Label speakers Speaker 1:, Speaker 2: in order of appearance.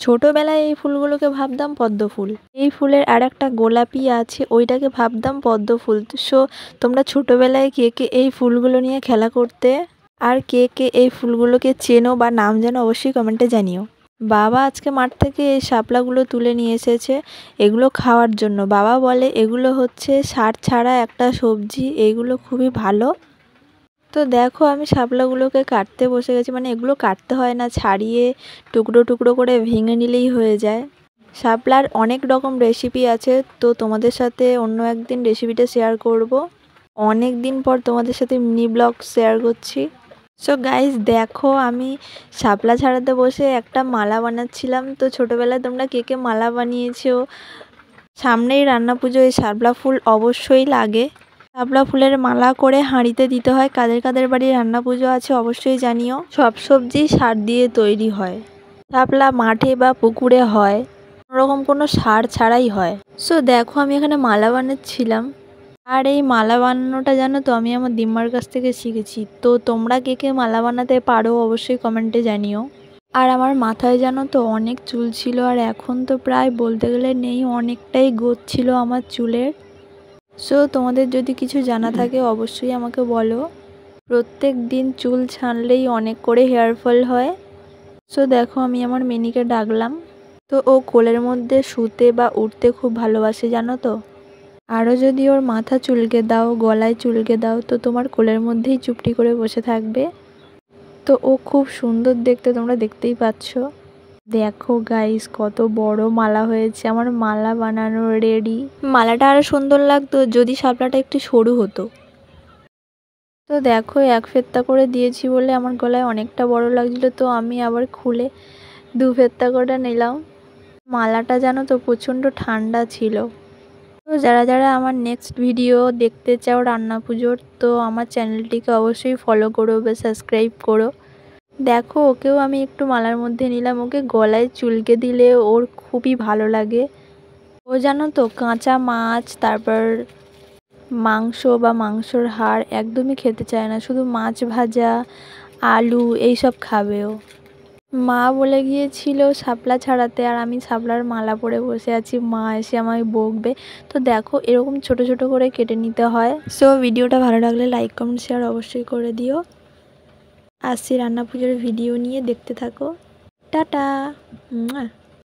Speaker 1: ছোটোবেলায় এই ফুলগুলোকে ভাবতাম পদ্ম ফুল। এই ফুলের আর একটা গোলাপি আছে, ওইটাকে ভাবতাম পদ্ম ফুল। সো তোমরা ছোটোবেলায় কে কে এই ফুলগুলো নিয়ে খেলা করতে, আর কে কে এই ফুলগুলোকে চেনো বা নাম জানো অবশ্যই কমেন্টে জানিও। বাবা আজকে মাঠ থেকে এই শাপলাগুলো তুলে নিয়ে এসেছে এগুলো খাওয়ার জন্য। বাবা বলে এগুলো হচ্ছে সার ছাড়া একটা সবজি, এগুলো খুবই ভালো। তো দেখো আমি শাপলাগুলোকে কাটতে বসে গেছি, মানে এগুলো কাটতে হয় না, ছাড়িয়ে টুকরো টুকরো করে ভেঙে নিলেই হয়ে যায়। শাপলার অনেক রকম রেসিপি আছে, তো তোমাদের সাথে অন্য একদিন রেসিপিটা শেয়ার করব। অনেক দিন পর তোমাদের সাথে মিনি ব্লগ শেয়ার করছি। সো গাইস দেখো আমি শাপলা ছাড়াতে বসে একটা মালা বানাচ্ছিলাম। তো ছোটোবেলায় তোমরা কে কে মালা বানিয়েছো? সামনেই রান্না পুজো, এই শাপলা ফুল অবশ্যই লাগে। শাপলা ফুলের মালা করে হাঁড়িতে দিতে হয়। কাদের কাদের বাড়ি রান্না পুজো আছে অবশ্যই জানিও। সব সবজি সার দিয়ে তৈরি হয়। শাপলা মাঠে বা পুকুরে হয়, কোনোরকম কোনো সার ছাড়াই হয়। সো দেখো আমি এখানে মালা বানাচ্ছিলাম। আর এই মালা বানানোটা জানো তো আমি আমার দিম্মার কাছ থেকে শিখেছি। তো তোমরা কে কে মালা বানাতে পারো অবশ্যই কমেন্টে জানিও। আর আমার মাথায় জানো তো অনেক চুল ছিল, আর এখন তো প্রায় বলতে গেলে নেই, অনেকটাই গোছ ছিল আমার চুলের। সো তোমাদের যদি কিছু জানা থাকে অবশ্যই আমাকে বলো। প্রত্যেক দিন চুল ছাড়লেই অনেক করে হেয়ার ফল হয়। সো দেখো আমি আমার মিনিকে ডাকলাম। তো ও কোলের মধ্যে শুতে বা উঠতে খুব ভালোবাসে জানো তো। আরও যদি ওর মাথা চুলকে দাও, গলায় চুলকে দাও, তো তোমার কোলের মধ্যেই চুপটি করে বসে থাকবে। তো ও খুব সুন্দর দেখতে, তোমরা দেখতেই পাচ্ছ। দেখো গাইস কত বড় মালা হয়েছে, আমার মালা বানানো রেডি। মালাটা আরও সুন্দর লাগতো যদি শাপলাটা একটু সরু হতো। তো দেখো এক ফেত্তা করে দিয়েছি বলে আমার গলায় অনেকটা বড় লাগছিলো, তো আমি আবার খুলে দু ফেত্তা করে নিলাম। মালাটা জানো তো প্রচণ্ড ঠান্ডা ছিল। তো যারা যারা আমার নেক্সট ভিডিও দেখতে চাও রান্না পুজোর, তো আমার চ্যানেলটিকে অবশ্যই ফলো করো বা সাবস্ক্রাইব করো। দেখো ওকেও আমি একটু মালার মধ্যে নিলাম, ওকে গলায় চুলকে দিলে ওর খুবই ভালো লাগে। ও জানো তো কাঁচা মাছ, তারপর মাংস বা মাংসর হাড় একদমই খেতে চায় না, শুধু মাছ ভাজা, আলু এইসব খাবে ও। মা বলে গিয়েছিল শাপলা ছাড়াতে, আর আমি শাপলার মালা পরে বসে আছি, মা এসে আমায় বকবে। তো দেখো এরকম ছোট ছোট করে কেটে নিতে হয়। সো ভিডিওটা ভালো লাগলে লাইক কমেন্ট শেয়ার অবশ্যই করে দিও। আসছি রান্না পুজোর ভিডিও নিয়ে, দেখতে থাকো। টাটা।